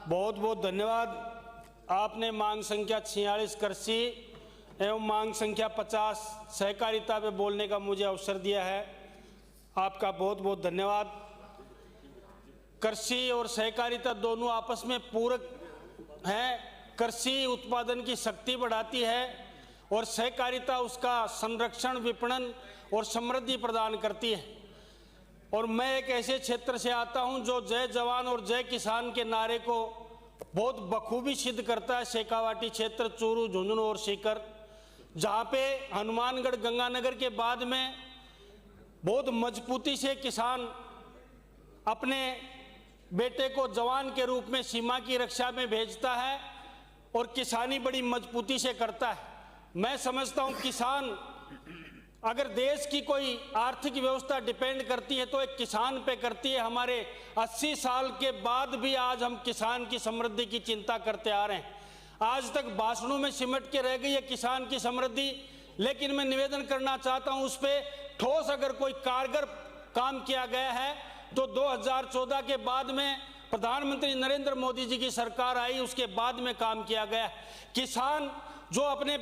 बहुत बहुत धन्यवाद। आपने मांग संख्या 46 कृषि एवं मांग संख्या 50 सहकारिता पे बोलने का मुझे अवसर दिया है। आपका बहुत बहुत धन्यवाद। कृषि और सहकारिता दोनों आपस में पूरक हैं। कृषि उत्पादन की शक्ति बढ़ाती है और सहकारिता उसका संरक्षण, विपणन और समृद्धि प्रदान करती है। और मैं एक ऐसे क्षेत्र से आता हूं जो जय जवान और जय किसान के नारे को बहुत बखूबी सिद्ध करता है। शेखावाटी क्षेत्र, चूरू, झुंझुनू और सीकर, जहां पे हनुमानगढ़, गंगानगर के बाद में बहुत मजबूती से किसान अपने बेटे को जवान के रूप में सीमा की रक्षा में भेजता है और किसानी बड़ी मजबूती से करता है। मैं समझता हूं किसान, अगर देश की कोई आर्थिक व्यवस्था डिपेंड करती है तो एक किसान पे करती है। हमारे 80 साल के बाद भी आज हम किसान की समृद्धि की चिंता करते आ रहे हैं। आज तक भाषणों में सिमट के रह गई है किसान की समृद्धि, लेकिन मैं निवेदन करना चाहता हूं उस पर ठोस अगर कोई कारगर काम किया गया है तो 2014 के बाद में प्रधानमंत्री नरेंद्र मोदी जी की सरकार आई, उसके बाद में काम किया गया। किसान जो अपने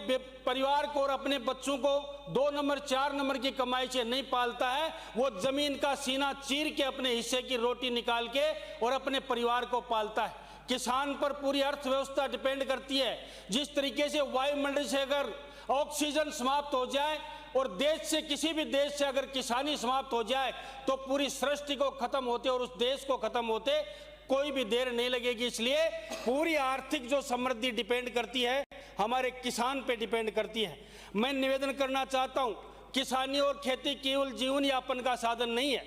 परिवार को और अपने बच्चों को 2 नंबर 4 नंबर की कमाई से नहीं पालता है, वो जमीन का सीना चीर के अपने हिस्से की रोटी निकाल के और अपने परिवार को पालता है। किसान पर पूरी अर्थव्यवस्था डिपेंड करती है। जिस तरीके से वायुमंडल से अगर ऑक्सीजन समाप्त हो जाए और देश से, किसी भी देश से अगर किसानी समाप्त हो जाए तो पूरी सृष्टि को खत्म होते और उस देश को खत्म होते कोई भी देर नहीं लगेगी। इसलिए पूरी आर्थिक जो समृद्धि डिपेंड करती है हमारे किसान पे डिपेंड करती है। मैं निवेदन करना चाहता हूं, किसानी और खेती केवल जीवन यापन का साधन नहीं है,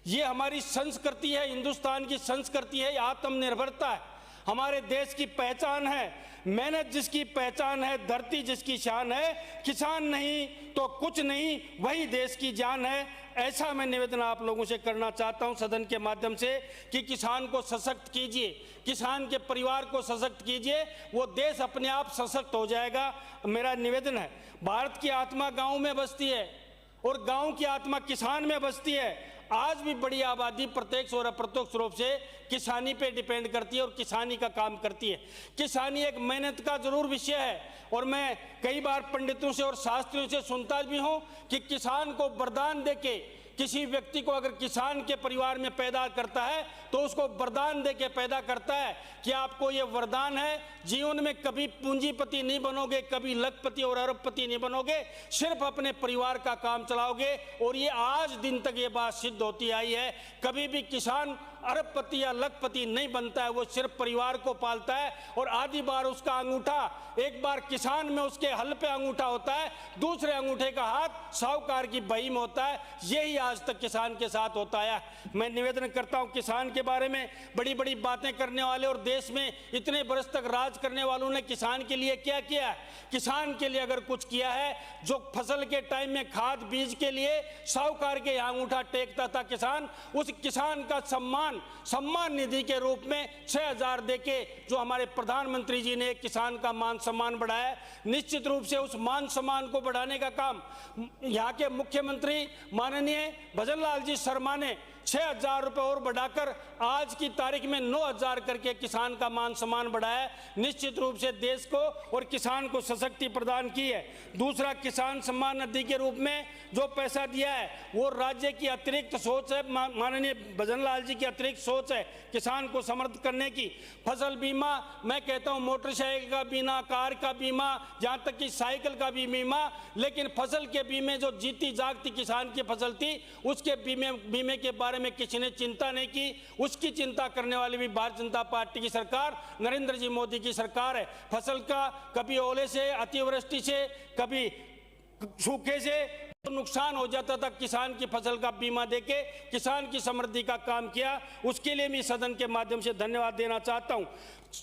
ये हमारी संस्कृति है, हिंदुस्तान की संस्कृति है, आत्मनिर्भरता है, हमारे देश की पहचान है। मेहनत जिसकी पहचान है, धरती जिसकी शान है, किसान नहीं तो कुछ नहीं, वही देश की जान है। ऐसा मैं निवेदन आप लोगों से करना चाहता हूं सदन के माध्यम से कि किसान को सशक्त कीजिए, किसान के परिवार को सशक्त कीजिए, वो देश अपने आप सशक्त हो जाएगा। मेरा निवेदन है, भारत की आत्मा गांव में बसती है और गांव की आत्मा किसान में बसती है। आज भी बड़ी आबादी प्रत्यक्ष और अप्रत्यक्ष रूप से किसानी पे डिपेंड करती है और किसानी का काम करती है। किसानी एक मेहनत का जरूर विषय है और मैं कई बार पंडितों से और शास्त्रियों से सुनता भी हूं कि किसान को वरदान देके, किसी व्यक्ति को अगर किसान के परिवार में पैदा करता है तो उसको वरदान देके पैदा करता है कि आपको ये वरदान है, जीवन में कभी पूंजीपति नहीं बनोगे, कभी लखपति और अरबपति नहीं बनोगे, सिर्फ अपने परिवार का काम चलाओगे। और ये आज दिन तक ये बात सिद्ध होती आई है। कभी भी किसान अरबपति या लखपति नहीं बनता है, वो सिर्फ परिवार को पालता है और आधी बार उसका अंगूठा, एक बार किसान में उसके हल पे अंगूठा होता है, दूसरे अंगूठे का हाथ साहूकार की बही में होता है। यही आज तक किसान के साथ होता है। मैं निवेदन करता हूं, किसान के बारे में बड़ी बड़ी बातें करने वाले और देश में इतने बरस तक राज करने वालों ने किसान के लिए क्या किया है? किसान के लिए अगर कुछ किया है, जो फसल के टाइम में खाद बीज के लिए साहूकार के यहाँ अंगूठा टेकता था किसान, उस किसान का सम्मान निधि के रूप में 6,000 देके जो हमारे प्रधानमंत्री जी ने किसान का मान सम्मान बढ़ाया। निश्चित रूप से उस मान सम्मान को बढ़ाने का काम यहाँ के मुख्यमंत्री माननीय भजन लाल जी शर्मा ने 6,000 रुपये और बढ़ाकर आज की तारीख में 9,000 करके किसान का मान सम्मान बढ़ाया। निश्चित रूप से देश को और किसान को सशक्ति प्रदान की है। दूसरा, किसान सम्मान निधि के रूप में जो पैसा दिया है वो राज्य की अतिरिक्त सोच है, माननीय भजन लाल जी की अतिरिक्त सोच है किसान को समृद्ध करने की। फसल बीमा, मैं कहता हूँ मोटरसाइकिल का बीमा, कार का बीमा, जहाँ तक कि साइकिल का भी बीमा, लेकिन फसल के बीमे जो जीती जागती किसान की फसल थी उसके बीमे के बारे में किसी ने चिंता नहीं की। उसकी चिंता करने वाली भी भारतीय जनता पार्टी की सरकार, नरेंद्र जी मोदी की सरकार है। फसल का कभी ओले से, अतिवृष्टि से, कभी सूखे से तो नुकसान हो जाता था, किसान की फसल का बीमा देके किसान की समृद्धि का काम किया। उसके लिए मैं सदन के माध्यम से धन्यवाद देना चाहता हूं।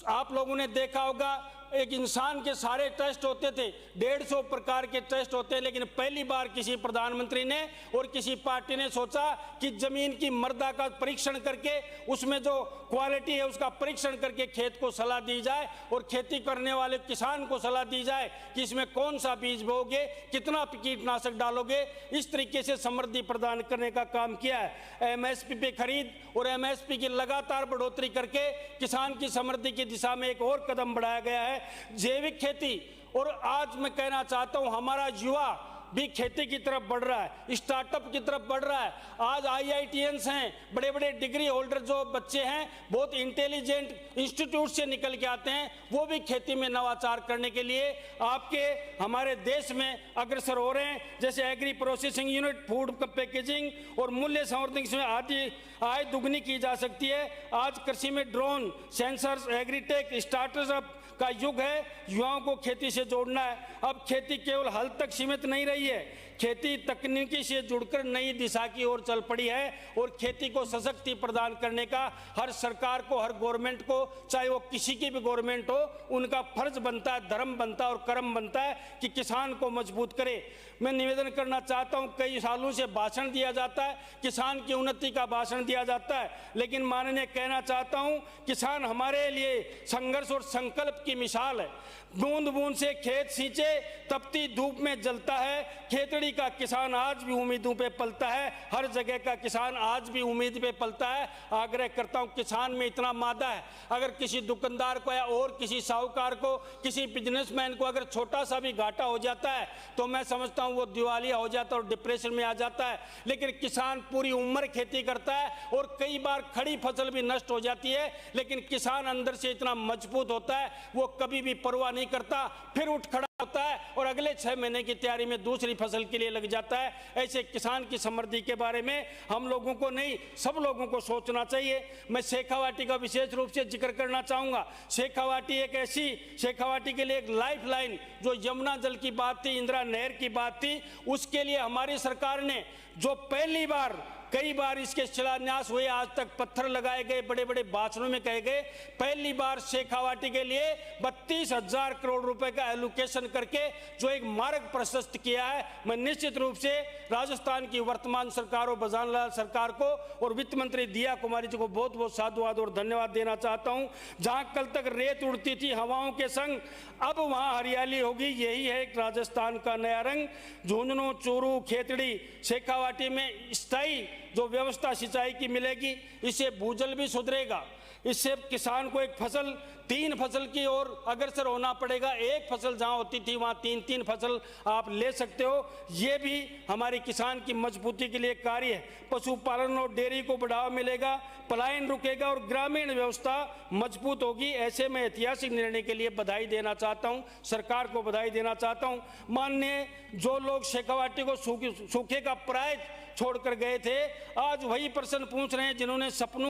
आप लोगों ने देखा होगा एक इंसान के सारे टेस्ट होते थे, 150 प्रकार के टेस्ट होते हैं, लेकिन पहली बार किसी प्रधानमंत्री ने और किसी पार्टी ने सोचा कि जमीन की मृदा का परीक्षण करके उसमें जो क्वालिटी है उसका परीक्षण करके खेत को सलाह दी जाए और खेती करने वाले किसान को सलाह दी जाए कि इसमें कौन सा बीज बोओगे, कितना कीटनाशक डालोगे। इस तरीके से समृद्धि प्रदान करने का काम किया है। एमएसपी पे खरीद और एमएसपी की लगातार बढ़ोतरी करके किसान की समृद्धि की दिशा में एक और कदम बढ़ाया गया है। जैविक खेती, और आज मैं कहना चाहता हूं हमारा युवा भी खेती की तरफ बढ़ रहा है, स्टार्टअप की तरफ बढ़ रहा है। आज आईआईटीएंस हैं, बड़े बड़े डिग्री होल्डर जो बच्चे हैं, बहुत इंटेलिजेंट इंस्टीट्यूट से निकल के आते हैं, वो भी खेती में नवाचार करने के लिए आपके हमारे देश में अग्रसर हो रहे हैं। जैसे agri processing unit, food packaging और मूल्य संवर्धन में आदि आय दुगनी की जा सकती है। आज कृषि में ड्रोन, सेंसर्स, एग्रीटेक, स्टार्टअप का युग है। युवाओं को खेती से जोड़ना है। अब खेती केवल हल तक सीमित नहीं रही है, खेती तकनीकी से जुड़कर नई दिशा की ओर चल पड़ी है और खेती को सशक्ति प्रदान करने का हर सरकार को, हर गवर्नमेंट को, चाहे वो किसी की भी गवर्नमेंट हो, उनका फर्ज बनता है, धर्म बनता है और कर्म बनता है कि किसान को मजबूत करे। मैं निवेदन करना चाहता हूं, कई सालों से भाषण दिया जाता है, किसान की उन्नति का भाषण दिया जाता है, लेकिन माननीय कहना चाहता हूं किसान हमारे लिए संघर्ष और संकल्प की मिसाल है। बूंद बूंद से खेत सींचे, तपती धूप में जलता है। खेतड़ी का किसान आज भी उम्मीदों पे पलता है, हर जगह का किसान आज भी उम्मीद पे पलता है। आग्रह करता हूं, किसान में इतना मादा है, अगर किसी दुकानदार को या और किसी साहूकार को, किसी बिजनेसमैन को अगर छोटा सा भी घाटा हो जाता है तो मैं समझता हूं वो दिवालिया हो जाता है और डिप्रेशन में आ जाता है। लेकिन किसान पूरी उम्र खेती करता है और कई बार खड़ी फसल भी नष्ट हो जाती है, लेकिन किसान अंदर से इतना मजबूत होता है, वो कभी भी परवाह नहीं करता, फिर उठ खड़ा होता है और अगले 6 महीने की तैयारी में दूसरी फसल के लिए लग जाता है। ऐसे किसान की समृद्धि के बारे में हम लोगों को नहीं, सब लोगों को सोचना चाहिए। मैं शेखावाटी का विशेष रूप से जिक्र करना चाहूंगा। शेखावाटी एक ऐसी, शेखावाटी के लिए एक लाइफ लाइन, जो यमुना जल की बात थी, इंदिरा नहर की बात थी, उसके लिए हमारी सरकार ने जो पहली बार, कई बार इसके शिलान्यास हुए, आज तक पत्थर लगाए गए, बड़े बड़े भाषणों में कहे गए, पहली बार शेखावाटी के लिए 32,000 करोड़ रुपए का एलोकेशन करके जो एक मार्ग प्रशस्त किया है। मैं निश्चित रूप से राजस्थान की वर्तमान सरकार और बजानलाल सरकार को और वित्त मंत्री दिया कुमारी जी को बहुत बहुत साधुवाद और धन्यवाद देना चाहता हूं। जहां कल तक रेत उड़ती थी हवाओं के संग, अब वहां हरियाली होगी। यही है एक राजस्थान का नया रंग। झुंझुनू, चूरू, खेतड़ी, शेखावाटी में स्थायी जो व्यवस्था सिंचाई की मिलेगी, इससे भूजल भी सुधरेगा, इससे किसान को एक फसल, 3 फसल की ओर अग्रसर होना पड़ेगा। एक फसल जहां होती थी वहां 3-3 फसल आप ले सकते हो। ये भी हमारे किसान की मजबूती के लिए कार्य है। पशुपालन और डेयरी को बढ़ावा मिलेगा, पलायन रुकेगा और ग्रामीण व्यवस्था मजबूत होगी। ऐसे में ऐतिहासिक निर्णय के लिए बधाई देना चाहता हूं, सरकार को बधाई देना चाहता हूं। माननीय जो लोग शेखावाटी को सूखे का प्राय छोड़कर गए थे, आज वही प्रश्न पूछ रहे हैं जिन्होंने सपनों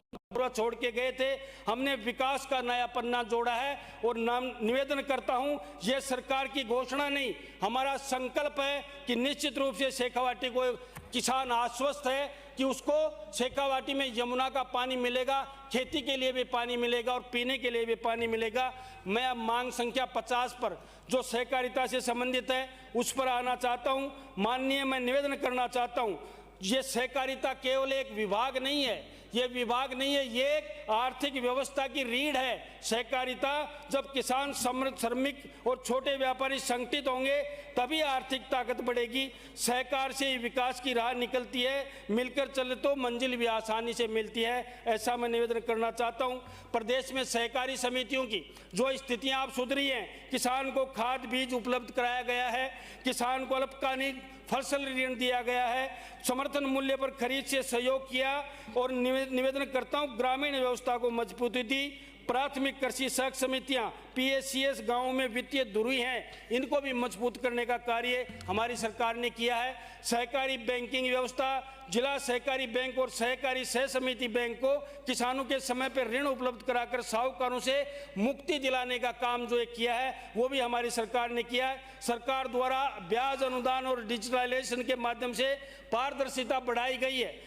छोड़ के गए थे। हमने विकास का नया पन्ना जोड़ा है और निवेदन करता हूं, यह सरकार की घोषणा नहीं, हमारा संकल्प है कि निश्चित रूप से शेखावाटी को किसान आश्वस्त है कि उसको शेखावाटी में यमुना का पानी मिलेगा, खेती के लिए भी पानी मिलेगा और पीने के लिए भी पानी मिलेगा। मैं अब मांग संख्या 50 पर जो सहकारिता से संबंधित है उस पर आना चाहता हूं। माननीय, मैं निवेदन करना चाहता हूं, ये सहकारिता केवल एक विभाग नहीं है, ये विभाग नहीं है, ये एक आर्थिक व्यवस्था की रीढ़ है। सहकारिता, जब किसान, समृद्ध, श्रमिक और छोटे व्यापारी संगठित होंगे तभी आर्थिक ताकत बढ़ेगी। सहकार से ही विकास की राह निकलती है, मिलकर चले तो मंजिल भी आसानी से मिलती है। ऐसा मैं निवेदन करना चाहता हूं। प्रदेश में सहकारी समितियों की जो स्थितियां अब सुधरी हैं, किसान को खाद बीज उपलब्ध कराया गया है, किसान को अल्पकालिक फसल ऋण दिया गया है, समर्थन मूल्य पर खरीद से सहयोग किया और निवेदन करता हूं ग्रामीण व्यवस्था को मजबूती दी। प्राथमिक कृषि सहकारी समितियां, PSCS गांवों में वित्तीय धुरी हैं, इनको भी मजबूत करने का कार्य हमारी सरकार ने किया है। सहकारी बैंकिंग व्यवस्था, जिला सहकारी बैंक और सहकारी सह समिति बैंक को किसानों के समय पर ऋण उपलब्ध कराकर साहूकारों से मुक्ति दिलाने का काम जो किया है वो भी हमारी सरकार ने किया है। सरकार द्वारा ब्याज अनुदान और डिजिटलाइजेशन के माध्यम से पारदर्शिता बढ़ाई गई है।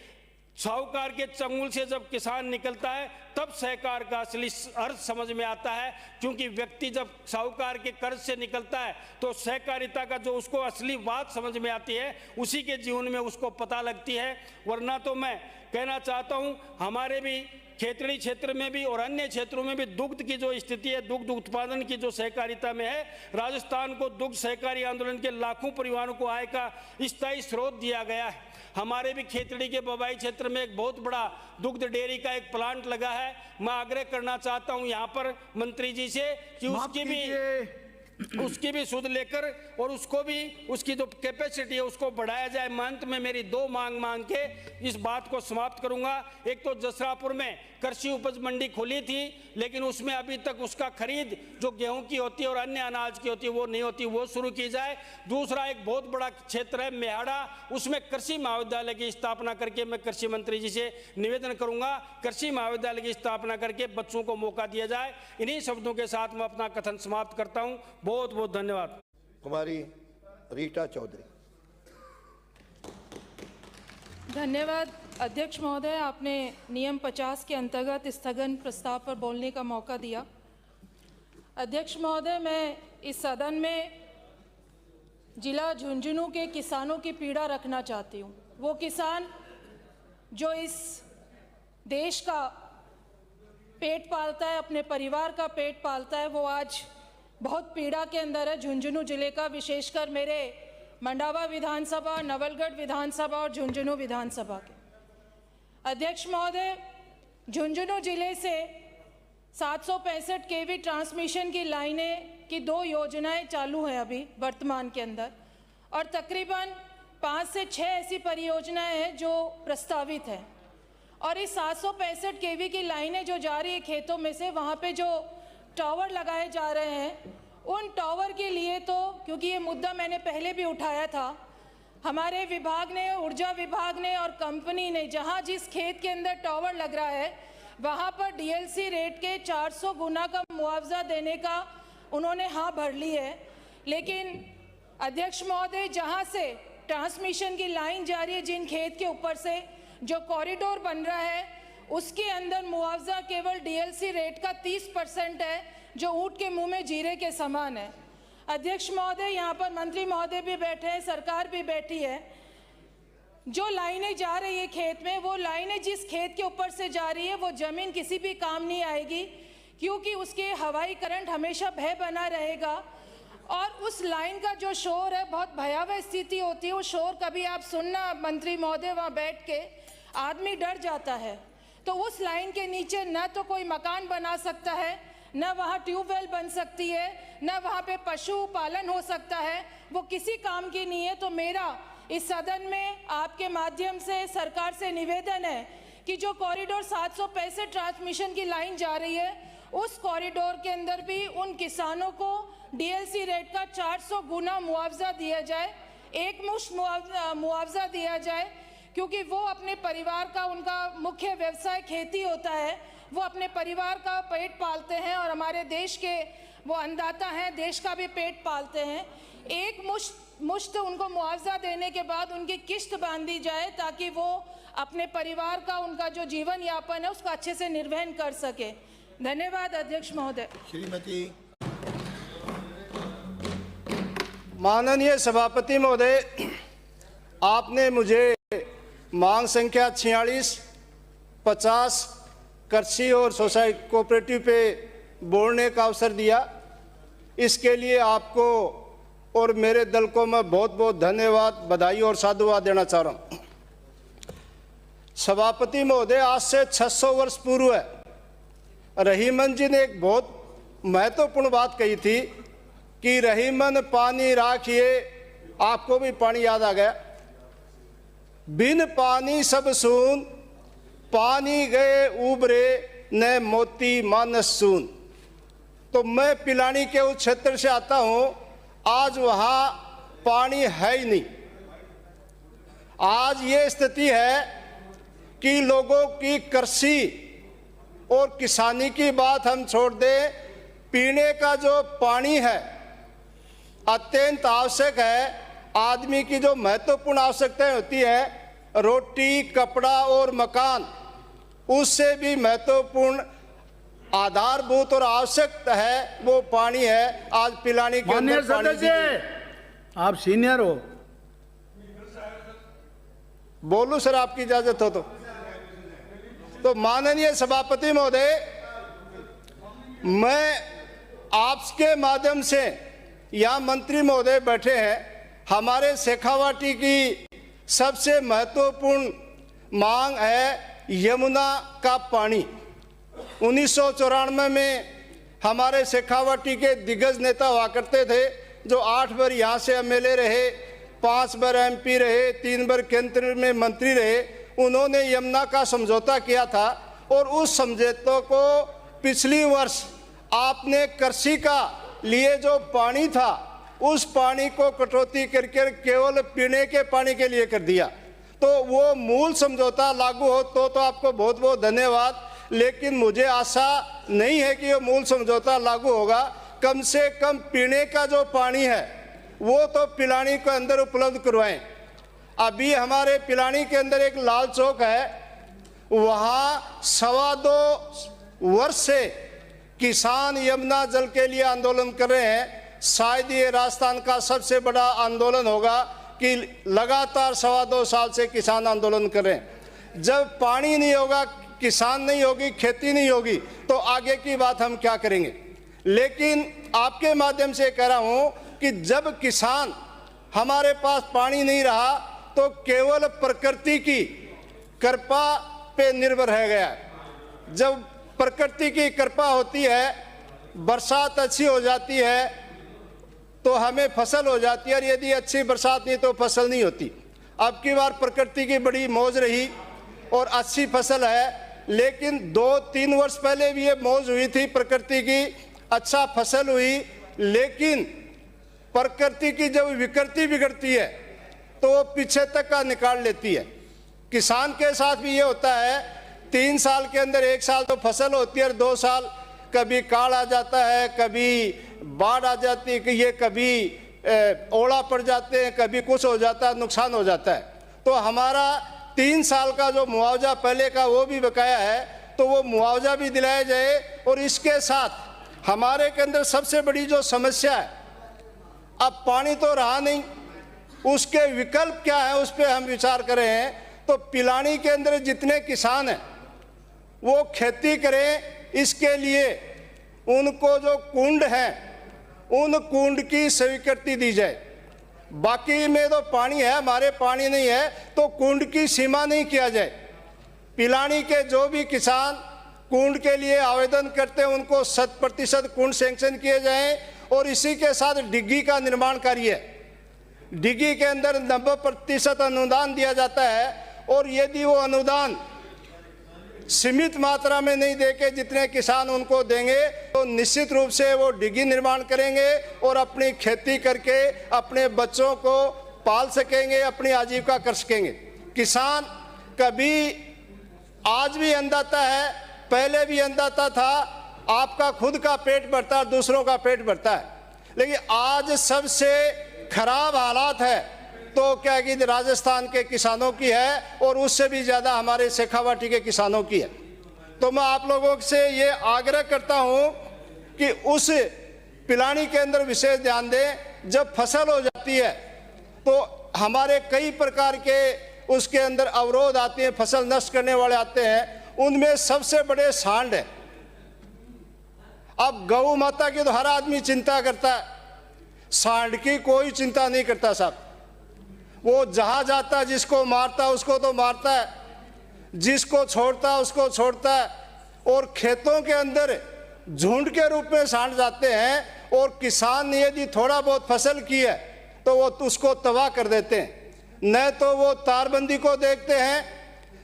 साहूकार के चंगुल से जब किसान निकलता है तब सहकार का असली अर्थ समझ में आता है, क्योंकि व्यक्ति जब साहूकार के कर्ज से निकलता है तो सहकारिता का जो उसको असली बात समझ में आती है, उसी के जीवन में उसको पता लगती है। वरना तो मैं कहना चाहता हूं, हमारे भी खेतड़ी क्षेत्र में भी और अन्य क्षेत्रों में भी दुग्ध की जो स्थिति है, दुग्ध उत्पादन की जो सहकारिता में है, राजस्थान को दुग्ध सहकारी आंदोलन के लाखों परिवारों को आय का स्थायी स्रोत दिया गया है। हमारे भी खेतड़ी के बबाई क्षेत्र में एक बहुत बड़ा दुग्ध डेयरी का एक प्लांट लगा है। मैं आग्रह करना चाहता हूं यहाँ पर मंत्री जी से कि उसकी भी सुध लेकर और उसको भी उसकी जो कैपेसिटी है उसको बढ़ाया जाए। अंत में मेरी दो मांग के इस बात को समाप्त करूंगा। एक तो जसरापुर में कृषि उपज मंडी खुली थी, लेकिन उसमें अभी तक उसका खरीद जो गेहूं की होती है और अन्य अनाज की होती है वो नहीं होती, वो शुरू की जाए। दूसरा एक बहुत बड़ा क्षेत्र है मेहाड़ा, उसमें कृषि महाविद्यालय की स्थापना करके मैं कृषि मंत्री जी से निवेदन करूंगा, कृषि महाविद्यालय की स्थापना करके बच्चों को मौका दिया जाए। इन्हीं शब्दों के साथ मैं अपना कथन समाप्त करता हूं। बहुत बहुत धन्यवाद। कुमारी रीटा चौधरी। धन्यवाद अध्यक्ष महोदय, आपने नियम 50 के अंतर्गत स्थगन प्रस्ताव पर बोलने का मौका दिया। अध्यक्ष महोदय, मैं इस सदन में जिला झुंझुनू के किसानों की पीड़ा रखना चाहती हूँ। वो किसान जो इस देश का पेट पालता है, अपने परिवार का पेट पालता है, वो आज बहुत पीड़ा के अंदर है। झुंझुनू जिले का, विशेषकर मेरे मंडावा विधानसभा, नवलगढ़ विधानसभा और झुंझुनू विधानसभा के। अध्यक्ष महोदय, झुंझुनू जिले से 765 केवी ट्रांसमिशन की लाइनें की 2 योजनाएं चालू हैं अभी वर्तमान के अंदर, और तकरीबन 5 से 6 ऐसी परियोजनाएं हैं जो प्रस्तावित हैं। और इस 765 केवी की लाइनें जो जा रही है खेतों में से, वहाँ पे जो टावर लगाए जा रहे हैं, उन टावर के लिए तो, क्योंकि ये मुद्दा मैंने पहले भी उठाया था, हमारे विभाग ने, ऊर्जा विभाग ने और कंपनी ने जहां जिस खेत के अंदर टावर लग रहा है वहां पर डीएलसी रेट के 400 गुना का मुआवजा देने का उन्होंने हाँ भर ली है। लेकिन अध्यक्ष महोदय, जहां से ट्रांसमिशन की लाइन जा रही है, जिन खेत के ऊपर से जो कॉरिडोर बन रहा है, उसके अंदर मुआवजा केवल डीएलसी रेट का 30% है, जो ऊंट के मुंह में जीरे के समान है। अध्यक्ष महोदय, यहाँ पर मंत्री महोदय भी बैठे हैं, सरकार भी बैठी है। जो लाइनें जा रही है खेत में, वो लाइनें जिस खेत के ऊपर से जा रही है वो जमीन किसी भी काम नहीं आएगी, क्योंकि उसके हवाई करंट हमेशा भय बना रहेगा। और उस लाइन का जो शोर है, बहुत भयावह स्थिति होती है। वो शोर कभी आप सुनना मंत्री महोदय, वहाँ बैठ के आदमी डर जाता है। तो उस लाइन के नीचे न तो कोई मकान बना सकता है, न वहाँ ट्यूबवेल बन सकती है, न वहाँ पे पशु पालन हो सकता है, वो किसी काम की नहीं है। तो मेरा इस सदन में आपके माध्यम से सरकार से निवेदन है कि जो कॉरिडोर 765 ट्रांसमिशन की लाइन जा रही है, उस कॉरिडोर के अंदर भी उन किसानों को डीएलसी रेट का 400 गुना मुआवजा दिया जाए, एकमुश्त मुआवजा दिया जाए, क्योंकि वो अपने परिवार का, उनका मुख्य व्यवसाय खेती होता है, वो अपने परिवार का पेट पालते हैं और हमारे देश के वो अन्नदाता हैं, देश का भी पेट पालते हैं। एक मुश्त उनको मुआवजा देने के बाद उनकी किश्त बांधी जाए, ताकि वो अपने परिवार का, उनका जो जीवन यापन है उसका अच्छे से निर्वहन कर सके। धन्यवाद अध्यक्ष महोदय। श्रीमती। माननीय सभापति महोदय, आपने मुझे मांग संख्या 46, 50 कृषि और सोसाइटी कोऑपरेटिव पे बोलने का अवसर दिया। इसके लिए आपको और मेरे दल को मैं बहुत बहुत धन्यवाद, बधाई और साधुवाद देना चाह रहा हूँ। सभापति महोदय, आज से 600 वर्ष पूर्व रहीमन जी ने एक बहुत महत्वपूर्ण बात कही थी कि रहीमन पानी राखिए, आपको भी पानी याद आ गया। बिन पानी सब सून, पानी गए उबरे न मोती मानस सून। तो मैं पिलानी के उस क्षेत्र से आता हूं, आज वहां पानी है ही नहीं। आज ये स्थिति है कि लोगों की कृषि और किसानी की बात हम छोड़ दें, पीने का जो पानी है अत्यंत आवश्यक है। आदमी की जो महत्वपूर्ण आवश्यकताएं होती है रोटी, कपड़ा और मकान, उससे भी महत्वपूर्ण आधारभूत और आवश्यक है वो पानी है। आज पिलाने के माननीय अंदर पानी सदस्य, आप सीनियर हो। बोलूं सर, आपकी इजाजत हो तो माननीय सभापति महोदय, मैं आपके माध्यम से, यहाँ मंत्री महोदय बैठे हैं, हमारे शेखावाटी की सबसे महत्वपूर्ण मांग है यमुना का पानी। 1994 में हमारे शेखावाटी के दिग्गज नेता हुआ करते थे जो 8 बार यहाँ से एमएलए रहे, 5 बार एमपी रहे, 3 बार केंद्र में मंत्री रहे। उन्होंने यमुना का समझौता किया था और उस समझौते को पिछली वर्ष आपने कृषि का लिए जो पानी था उस पानी को कटौती करके केवल पीने के पानी के लिए कर दिया। तो वो मूल समझौता लागू हो तो आपको बहुत बहुत धन्यवाद, लेकिन मुझे आशा नहीं है कि ये मूल समझौता लागू होगा। कम से कम पीने का जो पानी है वो तो पिलानी के अंदर उपलब्ध करवाएं। अभी हमारे पिलानी के अंदर एक लाल चौक है, वहाँ 2.25 वर्ष से किसान यमुना जल के लिए आंदोलन कर रहे हैं। शायद ये राजस्थान का सबसे बड़ा आंदोलन होगा कि लगातार 2.25 साल से किसान आंदोलन कर रहे हैं। जब पानी नहीं होगा, किसान नहीं होगी, खेती नहीं होगी, तो आगे की बात हम क्या करेंगे। लेकिन आपके माध्यम से कह रहा हूं कि जब किसान, हमारे पास पानी नहीं रहा तो केवल प्रकृति की कृपा पे निर्भर रह गया। जब प्रकृति की कृपा होती है, बरसात अच्छी हो जाती है तो हमें फसल हो जाती है, और यदि अच्छी बरसात नहीं तो फसल नहीं होती। अब की बार प्रकृति की बड़ी मौज रही और अच्छी फसल है, लेकिन 2-3 वर्ष पहले भी ये मौज हुई थी प्रकृति की, अच्छा फसल हुई। लेकिन प्रकृति की जब विकृति बिगड़ती है तो वो पीछे तक का निकाल लेती है। किसान के साथ भी ये होता है, 3 साल के अंदर 1 साल तो फसल होती है और 2 साल कभी काल आ जाता है, कभी बाढ़ आ जाती है, कि ये कभी ओला पड़ जाते हैं, कभी कुछ हो जाता है, नुकसान हो जाता है। तो हमारा 3 साल का जो मुआवजा पहले का वो भी बकाया है, तो वो मुआवजा भी दिलाया जाए। और इसके साथ हमारे के अंदर सबसे बड़ी जो समस्या है, अब पानी तो रहा नहीं, उसके विकल्प क्या है उस पर हम विचार कर रहे हैं। तो पिलानी के अंदर जितने किसान हैं वो खेती करें, इसके लिए उनको जो कुंड हैं उन कुंड की स्वीकृति दी जाए। बाकी में तो पानी है, हमारे पानी नहीं है तो कुंड की सीमा नहीं किया जाए। पिलानी के जो भी किसान कुंड के लिए आवेदन करते हैं उनको 100% कुंड सैंक्शन किए जाएं। और इसी के साथ डिग्गी का निर्माण कार्य, डिग्गी के अंदर 90% अनुदान दिया जाता है। और यदि वो अनुदान सीमित मात्रा में नहीं देके जितने किसान उनको देंगे तो निश्चित रूप से वो डिग्गी निर्माण करेंगे और अपनी खेती करके अपने बच्चों को पाल सकेंगे, अपनी आजीविका कर सकेंगे। किसान कभी आज भी अन्नदाता है, पहले भी अन्नदाता था। आपका खुद का पेट भरता है, दूसरों का पेट भरता है, लेकिन आज सबसे खराब हालात है तो क्या कि राजस्थान के किसानों की है और उससे भी ज़्यादा हमारे शेखावाटी के किसानों की है। तो मैं आप लोगों से ये आग्रह करता हूँ कि उस पिलानी के अंदर विशेष ध्यान दें। जब फसल हो जाती है तो हमारे कई प्रकार के उसके अंदर अवरोध आते हैं, फसल नष्ट करने वाले आते हैं, उनमें सबसे बड़े सांड है। अब गौ माता की तो हर आदमी चिंता करता है, सांड की कोई चिंता नहीं करता साहब। वो जहाँ जाता है, जिसको मारता है उसको तो मारता है, जिसको छोड़ता है उसको छोड़ता है। और खेतों के अंदर झुंड के रूप में सांड जाते हैं और किसान ने यदि थोड़ा बहुत फसल की है तो वो उसको तबाह कर देते हैं। न तो वो तारबंदी को देखते हैं,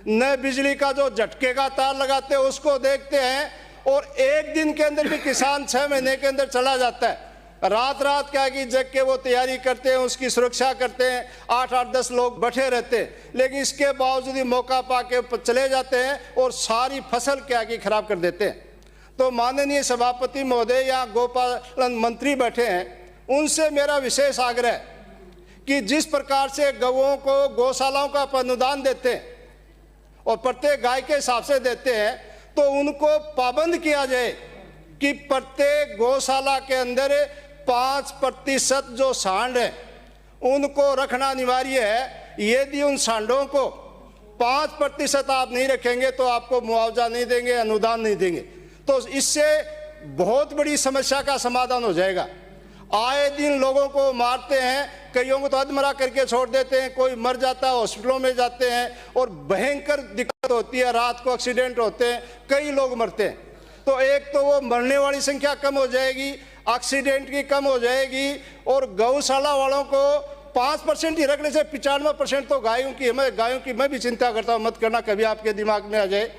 न बिजली का जो झटके का तार लगाते हैं उसको देखते हैं। और एक दिन के अंदर भी किसान 6 महीने के अंदर चला जाता है। रात रात क्या कि जग के वो तैयारी करते हैं, उसकी सुरक्षा करते हैं, 8-10 लोग बैठे रहते हैं, लेकिन इसके बावजूद ही मौका पाके चले जाते हैं और सारी फसल क्या कि खराब कर देते हैं। तो माननीय सभापति महोदय या गोपालन मंत्री बैठे हैं, उनसे मेरा विशेष आग्रह है कि जिस प्रकार से गौओं को गौशालाओं का अनुदान देते हैं और प्रत्येक गाय के हिसाब से देते हैं, तो उनको पाबंद किया जाए कि प्रत्येक गौशाला के अंदर 5% जो सांड है उनको रखना अनिवार्य है। यदि उन सांडों को 5% आप नहीं रखेंगे तो आपको मुआवजा नहीं देंगे, अनुदान नहीं देंगे। तो इससे बहुत बड़ी समस्या का समाधान हो जाएगा। आए दिन लोगों को मारते हैं, कईयों को तो अधमरा करके छोड़ देते हैं, कोई मर जाता है, हॉस्पिटलों में जाते हैं और भयंकर दिक्कत होती है, रात को एक्सीडेंट होते हैं, कई लोग मरते हैं। तो एक तो वो मरने वाली संख्या कम हो जाएगी, एक्सीडेंट की कम हो जाएगी, और गौशाला वालों को 5% ही रखने से 95% तो गायों की मैं भी चिंता करता हूँ, मत करना कभी आपके दिमाग में आ जाए,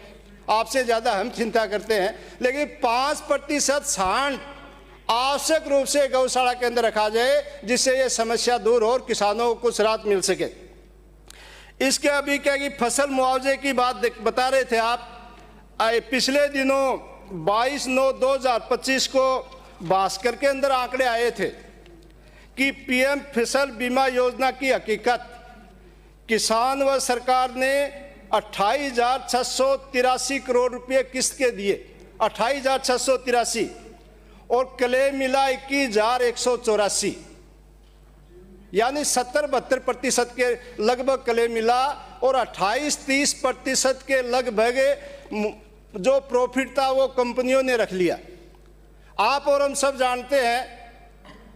आपसे ज़्यादा हम चिंता करते हैं। लेकिन 5% सांड आवश्यक रूप से गौशाला के अंदर रखा जाए, जिससे ये समस्या दूर हो और किसानों को कुछ राहत मिल सके। इसके अभी क्या कि फसल मुआवजे की बात बता रहे थे आप, पिछले दिनों 22/9/2025 को भास्कर के अंदर आंकड़े आए थे कि पीएम फसल बीमा योजना की हकीकत, किसान व सरकार ने 28,683 करोड़ रुपए किस्त के दिए, 28,683, और क्लेम मिला 21,184, यानी 70-72% के लगभग क्लेम मिला, और 28-30% के लगभग जो प्रॉफिट था वो कंपनियों ने रख लिया। आप और हम सब जानते हैं,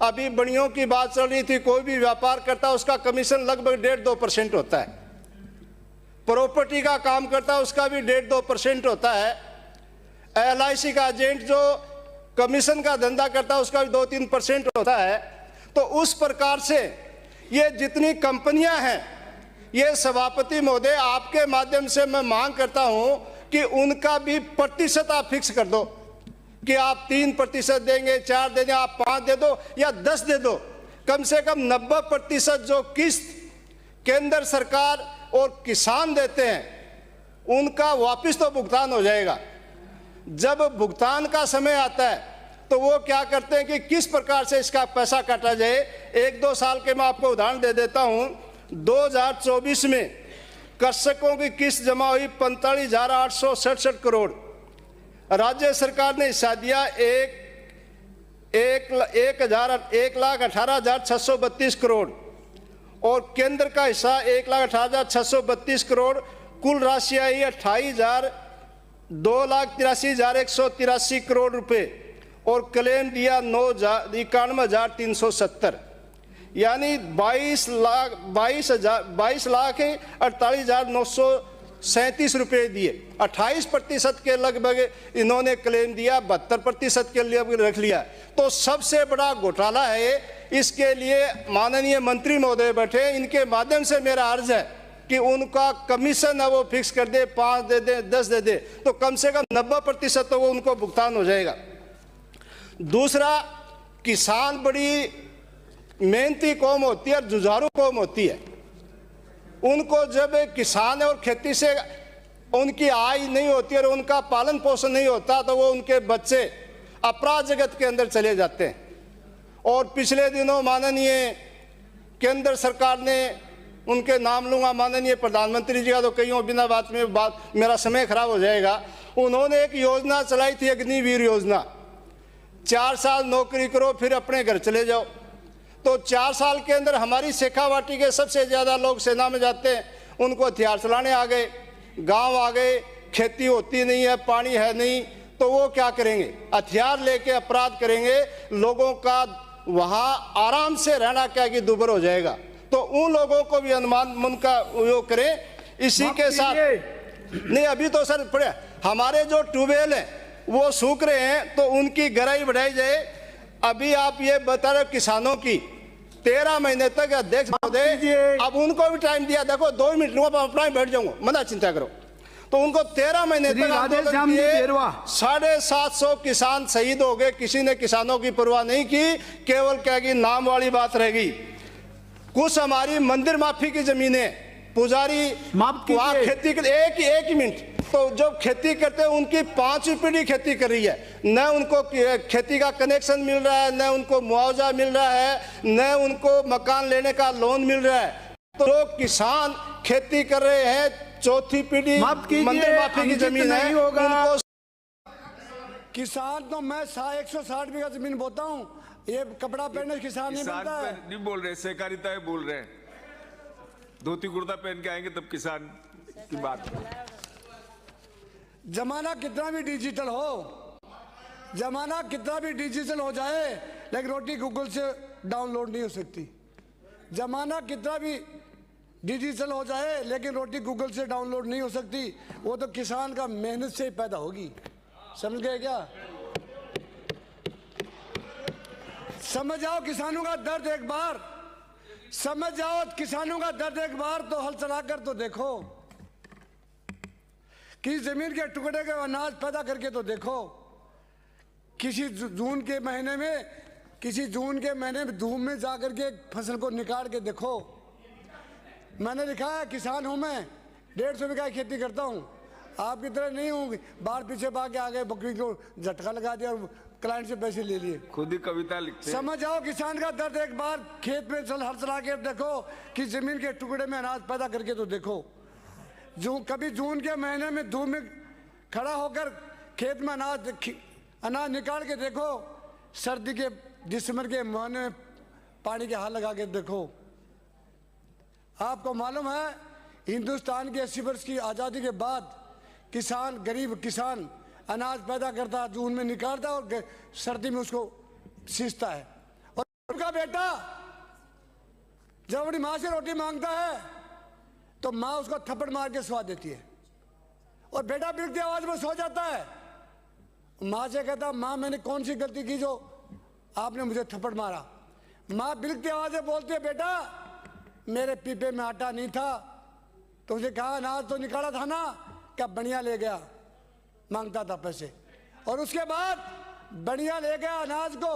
अभी बड़ियों की बात चल रही थी, कोई भी व्यापार करता है उसका कमीशन लगभग 1.5-2% होता है, प्रॉपर्टी का काम करता है उसका भी 1.5-2% होता है, LIC का एजेंट जो कमीशन का धंधा करता है उसका भी 2-3% होता है। तो उस प्रकार से ये जितनी कंपनियां हैं, ये सभापति महोदय आपके माध्यम से मैं मांग करता हूं कि उनका भी प्रतिशत आप फिक्स कर दो कि आप 3% देंगे, 4 देंगे, आप 5 दे दो या 10 दे दो। कम से कम 90% जो किस्त केंद्र सरकार और किसान देते हैं उनका वापस तो भुगतान हो जाएगा। जब भुगतान का समय आता है तो वो क्या करते हैं कि किस प्रकार से इसका पैसा काटा जाए। 1-2 साल के मैं आपको उदाहरण दे देता हूं। 2024 में कृषकों की किस्त जमा हुई 45,867 करोड़, राज्य सरकार ने हिस्सा दिया 1,18,632 करोड़, और केंद्र का हिस्सा 1,18,632 करोड़। कुल राशि आई 2,83,183 करोड़ रुपए, और क्लेम दिया 91,370, यानी 22,48,937 रुपये दिए। 28% के लगभग इन्होंने क्लेम दिया, 72% के लिए रख लिया। तो सबसे बड़ा घोटाला है। इसके लिए माननीय मंत्री महोदय बैठे, इनके माध्यम से मेरा अर्ज है कि उनका कमीशन है वो फिक्स कर दे, 5 दे दे, 10 दे दे, तो कम से कम 90% तो वो उनको भुगतान हो जाएगा। दूसरा, किसान बड़ी मेहनती कौम होती है और जुझारू कौम होती है। उनको जब किसान और खेती से उनकी आय नहीं होती और उनका पालन पोषण नहीं होता तो वो उनके बच्चे अपराध जगत के अंदर चले जाते हैं। और पिछले दिनों माननीय केंद्र सरकार ने, उनके नाम लूँगा, माननीय प्रधानमंत्री जी का तो कईयों बिना बात मेरा समय खराब हो जाएगा, उन्होंने एक योजना चलाई थी, अग्निवीर योजना। 4 साल नौकरी करो फिर अपने घर चले जाओ। तो 4 साल के अंदर हमारी शेखावाटी के सबसे ज़्यादा लोग सेना में जाते हैं, उनको हथियार चलाने आ गए, गांव आ गए, खेती होती नहीं है, पानी है नहीं, तो वो क्या करेंगे? हथियार लेके अपराध करेंगे। लोगों का वहाँ आराम से रहना क्या कि दुभर हो जाएगा। तो उन लोगों को भी अनुमान उनका उपयोग करें। इसी के साथ नहीं, अभी तो सर पड़े हमारे जो ट्यूबवेल हैं वो सूख रहे हैं, तो उनकी गहराई बढ़ाई जाए। अभी आप ये बता रहे किसानों की 13 महीने तक अध्यक्ष महोदय, अब उनको भी टाइम दिया। देखो 2 मिनट लूंगा, अपना ही बैठ जाऊंगा, मना चिंता करो। तो उनको 13 महीने तक 750 किसान शहीद हो गए। किसी ने किसानों की परवाह नहीं की, केवल क्या कि नाम वाली बात रह गई। कुछ हमारी मंदिर माफी की जमीनें, पुजारी वहाँ खेती के एक ही मिनट, तो जो खेती करते हैं उनकी 5वीं पीढ़ी खेती कर रही है, न उनको खेती का कनेक्शन मिल रहा है, न उनको मुआवजा मिल रहा है, न उनको मकान लेने का लोन मिल रहा है। तो जो किसान खेती कर रहे हैं, चौथी पीढ़ी मंदिर माफी की जमीन है, उनको किसान तो मैं 160 बीघा जमीन बोता हूँ, ये कपड़ा पहने किसान नहीं बनता है। नहीं बोल रहे, सहकारिता है बोल रहे हैं। धोती कुर्ता पहन के आएंगे तब किसान की बात। जमाना कितना भी डिजिटल हो, जमाना कितना भी डिजिटल हो जाए, लेकिन रोटी गूगल से डाउनलोड नहीं हो सकती। जमाना कितना भी डिजिटल हो जाए, लेकिन रोटी गूगल से डाउनलोड नहीं हो सकती। वो तो किसान का मेहनत से ही पैदा होगी। समझ गए क्या? समझ जाओ किसानों का दर्द एक बार, समझ जाओ किसानों का दर्द एक बार, तो हल चलाकर तो देखो, किसी जमीन के टुकड़े के अनाज पैदा करके तो देखो। किसी जून के महीने में धूप में जाकर के फसल को निकाल के देखो। मैंने लिखा है, किसान हूं मैं, 150 बीघा खेती करता हूं, आपकी तरह नहीं हूँ बाहर पीछे भाग आ गए, बकरी को झटका लगा दिया और क्लाइंट से पैसे ले लिए। खुद ही कविता लिखते हैं। समझ आओ किसान का दर्द एक बार, खेत में हल चला के देखो कि जमीन के टुकड़े में अनाज पैदा करके तो देखो। कभी जून के महीने में धूप में खड़ा होकर खेत में अनाज निकाल के देखो। सर्दी के दिसंबर के महीने में पानी के हाथ लगा के देखो। आपको मालूम है, हिंदुस्तान के 80 वर्ष की आज़ादी के बाद किसान, गरीब किसान अनाज पैदा करता, जून में निकालता और सर्दी में उसको सींचता है। और उनका बेटा जब अपनी माँ से रोटी मांगता है तो माँ उसको थप्पड़ मार के सुला देती है, और बेटा बिगड़ती आवाज में सो जाता है। माँ से कहता, माँ मैंने कौन सी गलती की जो आपने मुझे थप्पड़ मारा? माँ बिगड़ती आवाज में बोलती है, बेटा मेरे पीपे में आटा नहीं था, तो मुझे कहा अनाज तो निकाला था ना, क्या बढ़िया ले गया, मांगता था पैसे। और उसके बाद बढ़िया ले गया अनाज को,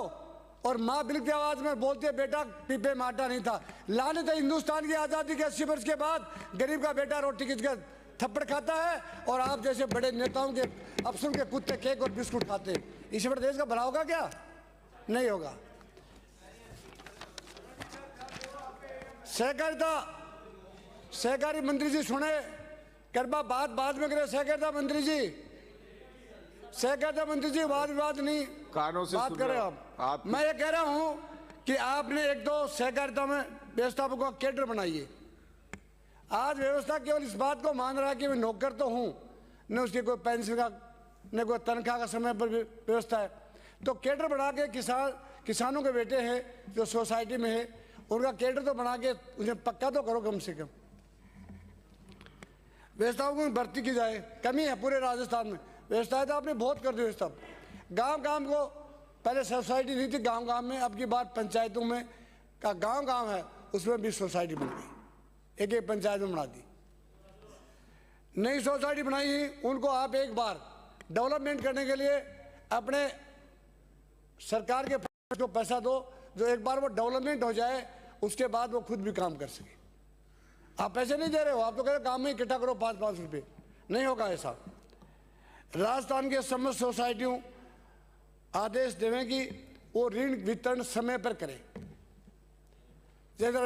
और माँ बिलखती आवाज में बोलती है, बेटा पीपे में आटा नहीं था। लाने तो हिंदुस्तान की आज़ादी के 80 वर्ष के बाद गरीब का बेटा रोटी खींचकर थप्पड़ खाता है, और आप जैसे बड़े नेताओं के अफसरों के कुत्ते केक और बिस्कुट खाते हैं। इससे बड़े देश का भला होगा क्या? नहीं होगा। सहकारी मंत्री जी सुने, करबा बाद में करे। सहकारिता मंत्री जी वाद विवाद नहीं, कानों से बात करें आप। मैं ये कह रहा हूं कि आपने 1-2 सहकारिता में व्यवस्थापकों का कैडर बनाइए। आज व्यवस्था केवल इस बात को मान रहा है कि मैं नौकर तो हूं, न उसकी कोई पेंशन का, न कोई तनख्वाह का समय पर व्यवस्था है। तो कैडर बना के किसानों के बेटे हैं जो सोसाइटी में है, उनका कैडर तो बना के उन्हें पक्का तो करो। कम से कम व्यवस्थापकों की भर्ती की जाए। कमी है पूरे राजस्थान में, व्यवस्था तो आपने बहुत कर दी व्यवस्था। गांव को पहले सोसाइटी नहीं थी, गांव में, अब की बात पंचायतों में का गांव है, उसमें भी सोसाइटी बन गई, एक पंचायत में बना दी। नई सोसाइटी बनाई, उनको आप एक बार डेवलपमेंट करने के लिए अपने सरकार के को पैसा दो, जो एक बार वो डेवलपमेंट हो जाए, उसके बाद वो खुद भी काम कर सके। आप पैसे नहीं दे रहे हो, आप तो कह रहे हो काम में इकट्ठा करो 5-5 रुपये। नहीं होगा ऐसा। राजस्थान के समस्त सोसाइटियों आदेश देवें कि वो ऋण वितरण समय पर करें। जैसे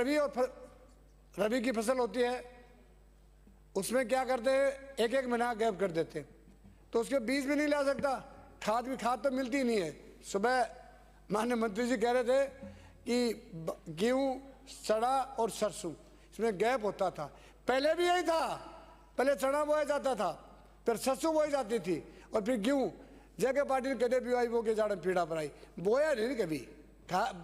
रबी की फसल होती है, उसमें क्या करते हैं, एक महीना गैप कर देते हैं, तो उसके बीज भी नहीं ला सकता, खाद तो मिलती ही नहीं है। सुबह माननीय मंत्री जी कह रहे थे कि गेहूं, चना और सरसों, इसमें गैप होता था। पहले भी यही था, पहले चना बोया जाता था, फिर सरसों बोई जाती थी, और फिर गेहूं। जगह पार्टी ने कदे भी आई वो के जाड़े पीड़ा पर आई, बोया नहीं कभी।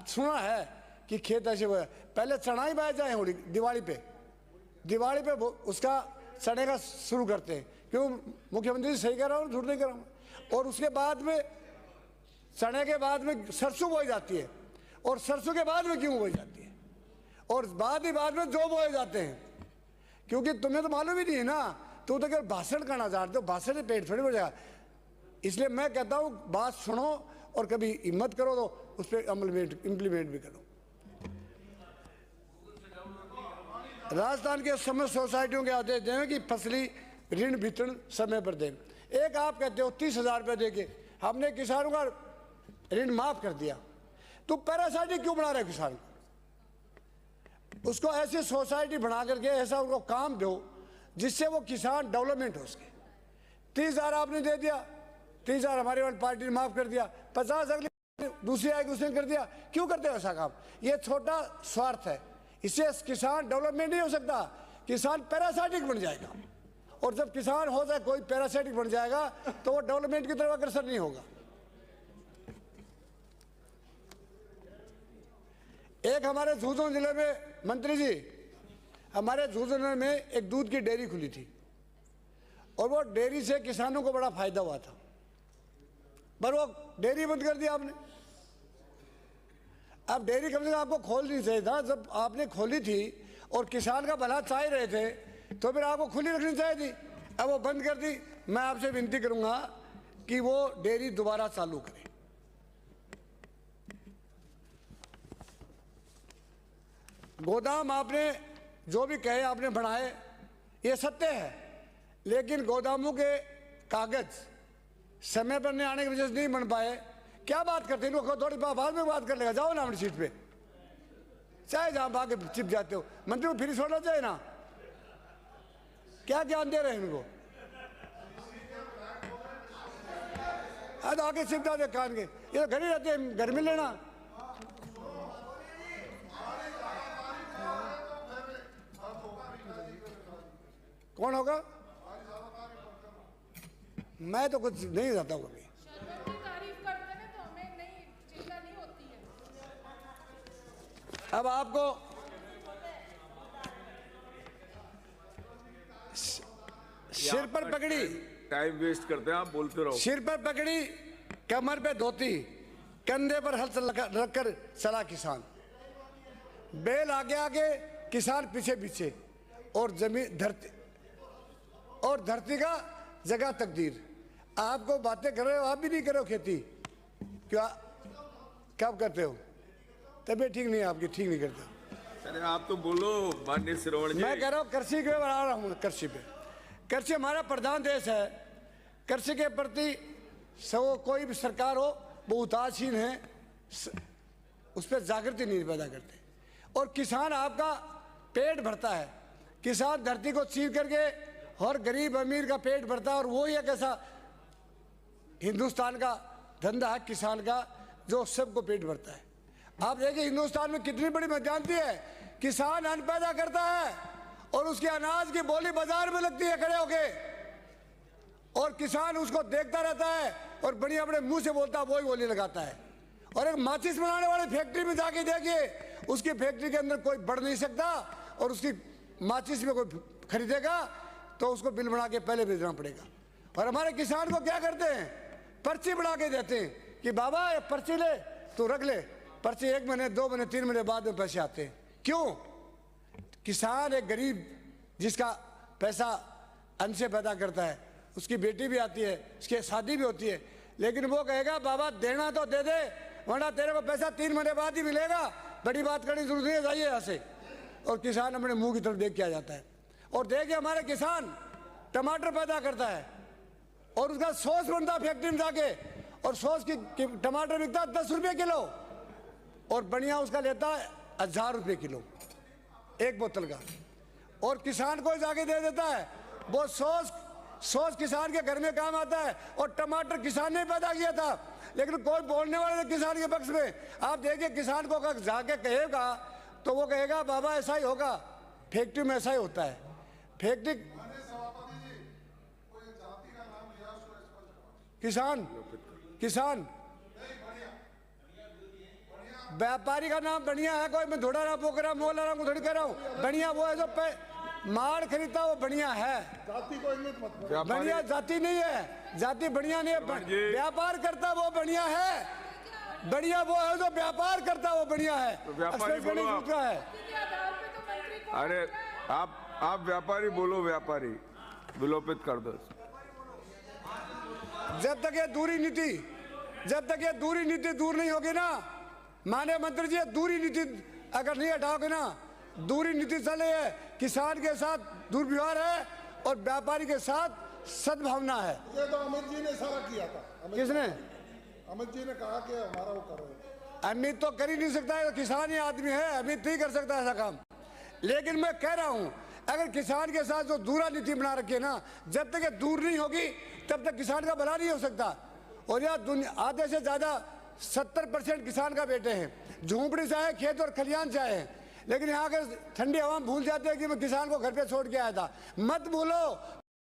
सुना है कि खेत ऐसे बोया। पहले चना ही बोया जाए दिवाली पे उसका चने का शुरू करते हैं। क्यों? मुख्यमंत्री सही कह रहा हूँ, झूठ नहीं कह रहा हूँ। और उसके बाद में चने के बाद में सरसों बोई जाती है, और सरसों के बाद में गेहूं बोई जाती है, और बाद में जौ बोए जाते हैं। क्योंकि तुम्हें तो मालूम ही नहीं है ना, तो केवल भाषण करना चाहते हो, भाषण से पेट थोड़ी बढ़ जाएगा। इसलिए मैं कहता हूँ बात सुनो और कभी हिम्मत करो तो उस पर इम्प्लीमेंट भी करो। राजस्थान के समस्त सोसाइटियों के आदेश दें कि फसली ऋण वितरण समय पर दें। एक आप कहते हो 30,000 रुपये देके हमने किसानों का ऋण माफ कर दिया, तो पैरासाइटिक क्यों बना रहे किसान को? उसको ऐसी सोसाइटी बना करके ऐसा उनको काम दो जिससे वो किसान डेवलपमेंट हो सके। 30,000 आपने दे दिया, 30,000 हमारी वाली पार्टी ने माफ कर दिया, 50 अगली दूसरी आएगी उसने कर दिया। क्यों करते हो ऐसा काम? ये छोटा स्वार्थ है, इससे किसान डेवलपमेंट नहीं हो सकता, किसान पैरासाइटिक बन जाएगा। और जब किसान हो जाए कोई पैरासाइटिक बन जाएगा तो वो डेवलपमेंट की तरफ अग्रसर नहीं होगा। एक हमारे झुंझुनू जिले में मंत्री जी, हमारे झुंझुनू में एक दूध की डेयरी खुली थी और वो डेयरी से किसानों को बड़ा फायदा हुआ था, पर वो डेयरी बंद कर दिया आपने। अब डेयरी कम से कम आपको खोलनी चाहिए था, जब आपने खोली थी और किसान का भला चाह रहे थे तो फिर आपको खुली रखनी चाहिए थी। अब वो बंद कर दी। मैं आपसे विनती करूंगा कि वो डेयरी दोबारा चालू करें। गोदाम आपने जो भी कहे आपने बढ़ाए, ये सत्य है, लेकिन गोदामों के कागज समय पर नहीं आने की वजह से नहीं बन पाए। क्या बात करते हैं इनको? थोड़ी बाद में बात कर लेगा, जाओ ना अपनी सीट पे, चाहे जहां भाग चिप जाते हो। मंत्री को फिर छोड़ना चाहिए ना, क्या ज्ञान दे रहे हैं इनको? तो आगे चिप जाते कान के, ये तो घर ही रहते हैं, घर में लेना। कौन होगा? मैं तो कुछ नहीं जाता हूँ कभी। अब आपको सिर पर पकड़ी, टाइम वेस्ट करते हैं आप, बोलते रहो। सिर पर पकड़ी, कमर पे धोती, कंधे पर हल रखकर चला किसान। बैल आगे आगे, किसान पीछे पीछे, और जमीन धरती का जगह तकदीर। आपको बातें कर रहे हो, आप भी नहीं करो खेती, क्या कब करते हो? तबीयत ठीक नहीं है आपकी, ठीक नहीं करते। अरे आप तो बोलो माननीय श्रवण जी। मैं कह रहा हूँ कृषि के बना रहा हूँ, कृषि पे। कृषि हमारा प्रधान देश है, कृषि के प्रति कोई भी सरकार हो वो उदासीन है, उस पर जागृति नहीं पैदा करते। और किसान आपका पेट भरता है, किसान धरती को चीर करके और गरीब अमीर का पेट भरता है। और वो ही एक ऐसा हिंदुस्तान का धंधा है किसान का जो सबको पेट भरता है। आप देखिए हिंदुस्तान में कितनी बड़ी मध्यांती है, किसान अन्न पैदा करता है और उसके अनाज की बोली बाजार में लगती है खड़े होके, और किसान उसको देखता रहता है और बढ़िया अपने मुंह से बोलता है, वही बोली लगाता है। और एक माचिस बनाने वाली फैक्ट्री में जाके देखिए, उसकी फैक्ट्री के अंदर कोई बढ़ नहीं सकता, और उसकी माचिस में कोई खरीदेगा तो उसको बिल बना के पहले भेजना पड़ेगा। और हमारे किसान को क्या करते हैं, पर्ची बना के देते हैं कि बाबा ये पर्ची ले, तू रख ले। पर्ची 1 महीने 2 महीने 3 महीने बाद में पैसे आते हैं। क्यों? किसान एक गरीब जिसका पैसा अन्न से पैदा करता है, उसकी बेटी भी आती है, उसकी शादी भी होती है, लेकिन वो कहेगा बाबा देना तो दे दे, वरना तेरे को पैसा 3 महीने बाद ही मिलेगा, बड़ी बात करने की जरूरत नहीं है, जाइए यहाँ से। और किसान अपने मुंह की तरफ देख के आ जाता है। और देखिए हमारे किसान टमाटर पैदा करता है और उसका सॉस बनता है फैक्ट्री में जाके, और सॉस की टमाटर बिकता है 10 रुपये किलो, और बढ़िया उसका लेता है 1000 रुपये किलो एक बोतल का, और किसान को जाके दे देता है। वो सॉस किसान के घर में काम आता है, और टमाटर किसान ने पैदा किया था, लेकिन कोई बोलने वाले किसान के पक्ष में। आप देखिए किसान को अगर जाके कहेगा तो वो कहेगा बाबा ऐसा ही होगा, फैक्ट्री में ऐसा ही होता है। फैक्ट्री किसान व्यापारी का नाम बढ़िया है, कोई मैं थोड़ा ना पोक रहा मोल रहा हूँ, थोड़ी कह रहा हूँ। बढ़िया वो है जो माल खरीदता वो बढ़िया है, बढ़िया जाति नहीं है, जाति बढ़िया नहीं है। व्यापार करता वो बढ़िया है, बढ़िया वो है जो व्यापार करता वो बढ़िया है। तो व्यापारी बोलो है। अरे आप व्यापारी बोलो, व्यापारी विलोपित कर दो। जब तक ये दूरी नीति दूर नहीं होगी ना, माननीय मंत्री जी, दूरी नीति अगर नहीं हटाओगे ना, दूरी नीति चले है, किसान के साथ दुर्व्यवहार है और व्यापारी के साथ सद्भावना है। ये तो अमित जी ने सारा किया था। किसने? अमित जी ने कहा कि हमारा वो कर रहे हैं। अमित तो कर ही नहीं सकता है, तो किसान ही आदमी है, अमित नहीं कर सकता ऐसा काम। लेकिन मैं कह रहा हूं, अगर किसान के साथ जो दूरा नीति बना रखी है ना, जब तक ये दूर नहीं होगी तब तक किसान का भला नहीं हो सकता। और यह दुनिया आधे से ज्यादा 70% किसान का बेटे हैं, झोंपड़ी चाहे खेत और खलियान चाहे, लेकिन यहाँ के ठंडी हवा भूल जाते हैं कि मैं किसान को घर पे छोड़ के आया था। मत भूलो,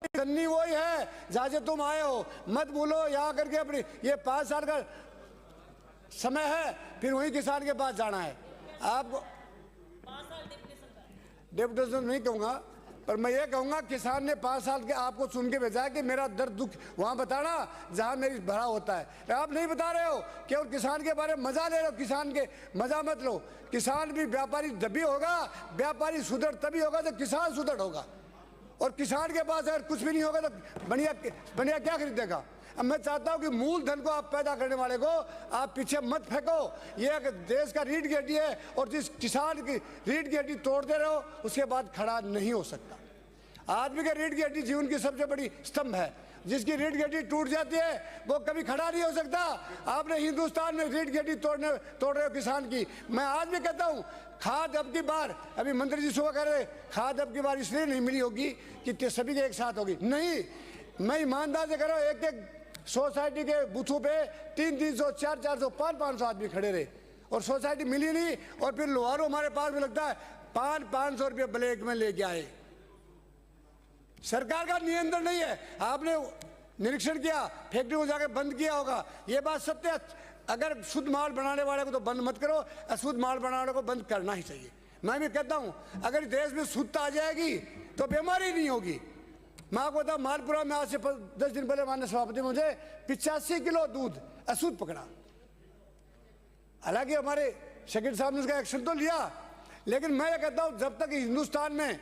सन्नी वही है जहाँ से तुम आए हो। मत भूलो, यहाँ करके अपनी ये 5 साल का समय है, फिर वही किसान के पास जाना है। आपको डेपुटेशन नहीं कहूँगा, पर मैं ये कहूँगा किसान ने 5 साल के आपको सुन के भेजा है कि मेरा दर्द दुख वहाँ बताना जहाँ मेरी भरा होता है। आप नहीं बता रहे हो, केवल किसान के बारे में मजा ले रहे हो। किसान के मजा मत लो। किसान भी व्यापारी जब भी होगा, व्यापारी सुधर तभी होगा जब किसान सुधर होगा। और किसान के पास अगर कुछ भी नहीं होगा तो बढ़िया क्या खरीदेगा। अब मैं चाहता हूं कि मूलधन को आप पैदा करने वाले को आप पीछे मत फेंको। ये देश का रीढ़ की हड्डी है, और जिस किसान की रीढ़ की हड्डी तोड़ते रहो उसके बाद खड़ा नहीं हो सकता। आदमी के रीढ़ की हड्डी जीवन की सबसे बड़ी स्तंभ है। जिसकी रीढ़ की हड्डी टूट जाती है वो कभी खड़ा नहीं हो सकता। आपने हिंदुस्तान में रीढ़ की हड्डी तोड़ रहे हो किसान की। मैं आज भी कहता हूँ, खाद अब की बार, अभी मंत्री जी सुबह कह रहे खाद अब की बार इसलिए नहीं मिली होगी कि सभी के एक साथ होगी। नहीं, मैं ईमानदार से कह रहा हूँ, एक सोसाइटी के बूथों पे 300, 400, 500 आदमी खड़े रहे और सोसाइटी मिली नहीं। और फिर लोहारू हमारे पास भी लगता है 500 रुपये ब्लैक में लेके आए। सरकार का नियंत्रण नहीं है। आपने निरीक्षण किया, फैक्ट्री को जाकर बंद किया होगा, ये बात सत्य है। अगर शुद्ध माल बनाने वाले को तो बंद मत करो, अशुद्ध माल बनाने वाले को बंद करना ही चाहिए। मैं भी कहता हूं, अगर देश में शुद्धता आ जाएगी तो बीमारी नहीं होगी। मैं आपको बताऊं, मालपुरा में आज से 10 दिन पहले माननीय सभापति मुझे 85 किलो दूध अशुद्ध पकड़ा। हालांकि हमारे सेक्रेटरी साहब ने उसका एक्शन तो लिया, लेकिन मैं ये कहता हूं, जब तक हिंदुस्तान में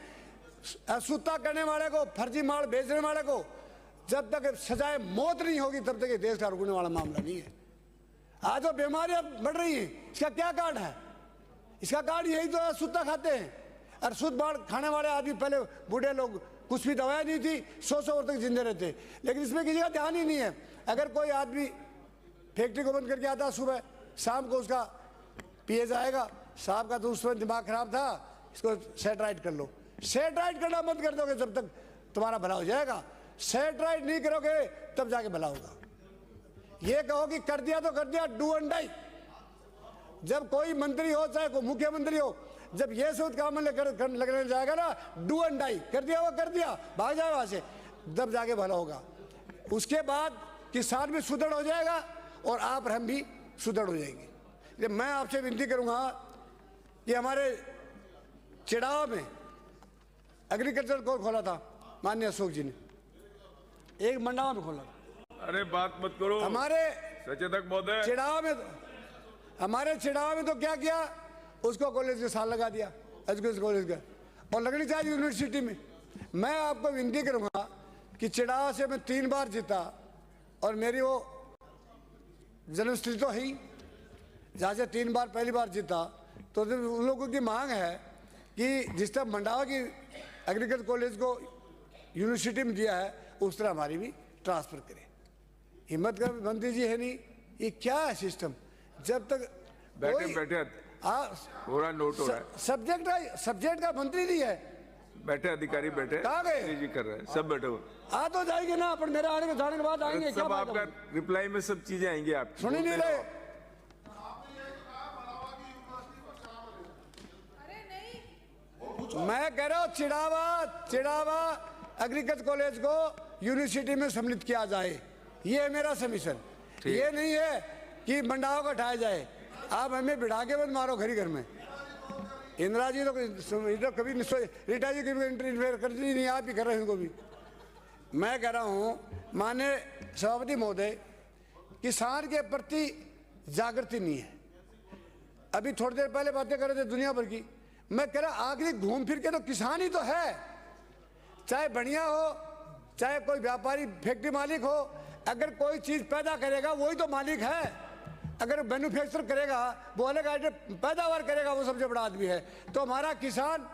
अशुद्धता करने वाले को, फर्जी माल बेचने वाले को जब तक सजाए मौत नहीं होगी तब तक ये देश का रुकने वाला मामला नहीं है। आज जो बीमारियां बढ़ रही हैं, इसका क्या कारण है? इसका कारण यही तो अशुद्धता खाते हैं। और शुद्ध माल खाने वाले आदमी, पहले बूढ़े लोग, कुछ भी दवाएं नहीं थी, 100 वर्ष तक जिंदे रहते, लेकिन इसमें किसी का ध्यान ही नहीं है। अगर कोई आदमी फैक्ट्री को बंद करके आता सुबह, शाम को उसका पिए जाएगा, साहब का तो उस समय दिमाग खराब था, इसको सेट राइट कर लो। सेट राइट करना बंद कर दोगे जब तक तुम्हारा भला हो जाएगा। सेट राइट नहीं करोगे तब जाके भला होगा। ये कहो कि कर दिया तो कर दिया, डू एंड डाई। जब कोई मंत्री हो, चाहे कोई मुख्यमंत्री हो, जब ये सूद काम में लगने जाएगा ना, डू एंड डाई, कर दिया वो कर दिया, भाग जाए वहां से, तब जाके भला होगा। उसके बाद किसान भी सुदृढ़ हो जाएगा और आप हम भी सुदृढ़ हो जाएंगे। मैं आपसे विनती करूंगा कि हमारे चिड़ावा में एग्रीकल्चर कोर्ट खोला था माननीय अशोक जी ने, एक मंडावा में खोला। अरे बात मत करो हमारे सचेतक महोदय। चिड़ावा में, हमारे चिड़ावा में तो क्या किया, उसको कॉलेज के साल लगा दिया, एजुकेशन कॉलेज का, और लगनी चाहिए यूनिवर्सिटी में। मैं आपको विनती करूंगा कि चिड़ावा से मैं 3 बार जीता, और मेरी वो जन्मस्थली तो है, जहाँ से 3 बार पहली बार जीता, तो उन लोगों की मांग है कि जिस तरह मंडावा की एग्रीकल्चर कॉलेज को यूनिवर्सिटी में दिया है, उस तरह हमारी भी ट्रांसफर करें। हिम्मत कर मंत्री जी है नहीं, ये क्या है सिस्टम? जब तक बैठे पूरा नोट हो रहा है। सब्जेक्ट का मंत्री नहीं है, बैठे अधिकारी बैठे, कहाँ गए? जी कर रहे हैं, सब बैठे हुए। आ तो जाएंगे ना, पर मेरे आने के जाने के बाद आएंगे। क्या सब बात आपका है? रिप्लाई में सब चीजें आएंगी आप सुन ही नहीं रहे। मैं कह रहा हूँ चिड़ावा एग्रीकल्चर कॉलेज को यूनिवर्सिटी में सम्मिलित किया जाए, ये है मेरा सबमिशन। ये नहीं है कि मंडावा को हटाया जाए। आप हमें बिठा के मत मारो घर में। इंदिरा जी तो कभी रीटा जी कभी इंटरफेयर करती नहीं, आप ही कर रहे हैं इनको भी। मैं कह रहा हूँ माननीय सभापति महोदय, किसान के प्रति जागृति नहीं है। अभी थोड़ी देर पहले बातें कर रहे थे दुनिया भर की, मैं कह रहा आखिरी घूम फिर के तो किसान ही तो है। चाहे बढ़िया हो, चाहे कोई व्यापारी फैक्ट्री मालिक हो, अगर कोई चीज पैदा करेगा वही तो मालिक है। अगर मैन्युफैक्चर करेगा वो अलग आइटम पैदावार करेगा, वो सबसे बड़ा आदमी है। तो हमारा किसान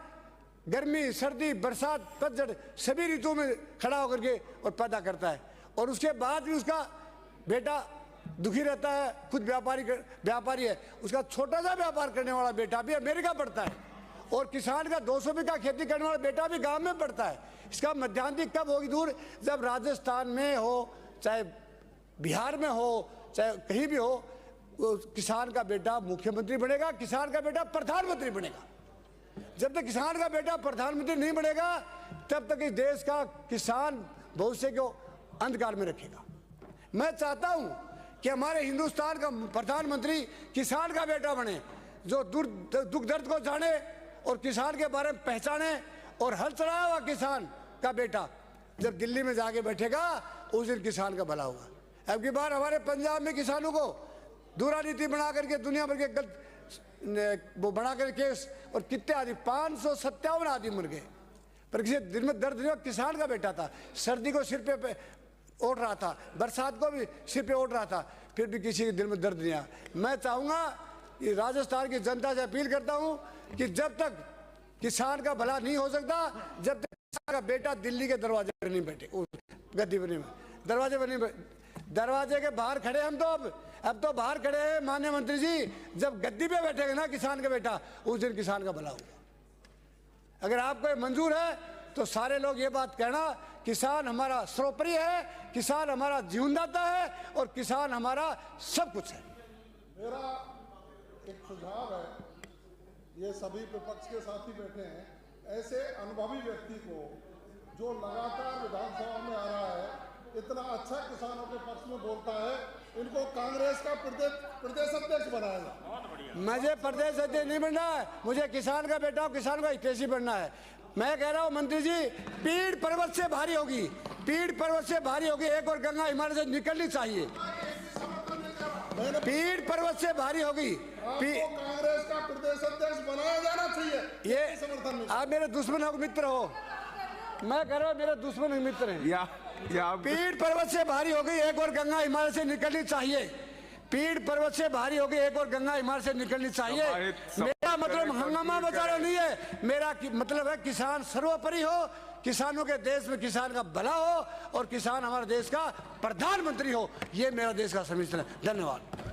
गर्मी, सर्दी, बरसात, पतझड़ सभी ऋतुओं में खड़ा होकर के और पैदा करता है। और उसके बाद भी उसका बेटा दुखी रहता है, खुद व्यापारी है, उसका छोटा सा व्यापार करने वाला बेटा भी अमेरिका पढ़ता है, और किसान का 200 बीघा खेती करने वाला बेटा भी गांव में पढ़ता है। इसका मध्यांतर कब होगी दूर? जब राजस्थान में हो, चाहे बिहार में हो, चाहे कहीं भी हो, किसान का बेटा मुख्यमंत्री बनेगा, किसान का बेटा प्रधानमंत्री बनेगा। जब तक किसान का बेटा प्रधानमंत्री नहीं बनेगा तब तक इस देश का किसान भविष्य को अंधकार में रखेगा। मैं चाहता हूं कि हमारे हिंदुस्तान का प्रधानमंत्री किसान का बेटा बने, जो दुख दर्द को जाने और किसान के बारे में पहचाने, और हल चलाया हुआ किसान का बेटा जब दिल्ली में जाके बैठेगा उस दिन किसान का भला होगा। अब की बार हमारे पंजाब में किसानों को दूरा नीति बना करके दुनिया भर के गलत वो बना कर केस, और कितने आदमी 557 आदमी मर गए, पर किसी दिल में दर्द नहीं। किसान का बेटा था, सर्दी को सिर पे ओढ़ रहा था, बरसात को भी सिर पे ओढ़ रहा था, फिर भी किसी के दिल में दर्द नहीं आया। मैं चाहूँगा कि राजस्थान की जनता से अपील करता हूँ कि जब तक किसान का भला नहीं हो सकता, जब तक किसान का बेटा दिल्ली के दरवाजे पर नहीं बैठे, गद्दी पर नहीं, दरवाजे पर नहीं, दरवाजे के बाहर खड़े हम तो अब तो बाहर खड़े हैं माननीय मंत्री जी। जब गद्दी पे बैठेगा ना किसान का बेटा, उस दिन किसान का भला होगा। अगर आपको ये मंजूर है तो सारे लोग ये बात कहना, किसान हमारा सर्वोपरि है, किसान हमारा जीवनदाता है, और किसान हमारा सब कुछ है। मेरा एक सुझाव है, ये सभी विपक्ष के साथी बैठे हैं, ऐसे अनुभवी व्यक्ति को जो लगातार विधानसभा में आ रहा है, इतना अच्छा किसानों के पक्ष में बोलता है, इनको कांग्रेस का प्रदेश अध्यक्ष बनाया जाए। मुझे प्रदेश अध्यक्ष नहीं बनना है, मुझे किसान का बेटा हूँ, किसान का हितैषी बनना है। मैं कह रहा हूँ मंत्री जी, पीड़ पर्वत से भारी होगी, पीड़ पर्वत से भारी होगी, एक और गंगा हिमालय से निकलनी चाहिए। पीड़ पर्वत से भारी होगी, कांग्रेस का प्रदेश अध्यक्ष बनाया जाना चाहिए। ये समर्थन, आप मेरे दुश्मनों के मित्र हो, मैं कह रहा हूँ मेरे दुश्मन मित्र हैं। पीड़ पर्वत से भारी हो गई, एक और गंगा हिमालय से निकलनी चाहिए। पीड़ पर्वत से भारी हो गई, एक और गंगा हिमालय से निकलनी चाहिए। मेरा मतलब हंगामा बचाना नहीं है, मेरा मतलब है किसान सर्वोपरि हो, किसानों के देश में किसान का भला हो, और किसान हमारे देश का प्रधानमंत्री हो। ये मेरा देश का समीकरण है। धन्यवाद।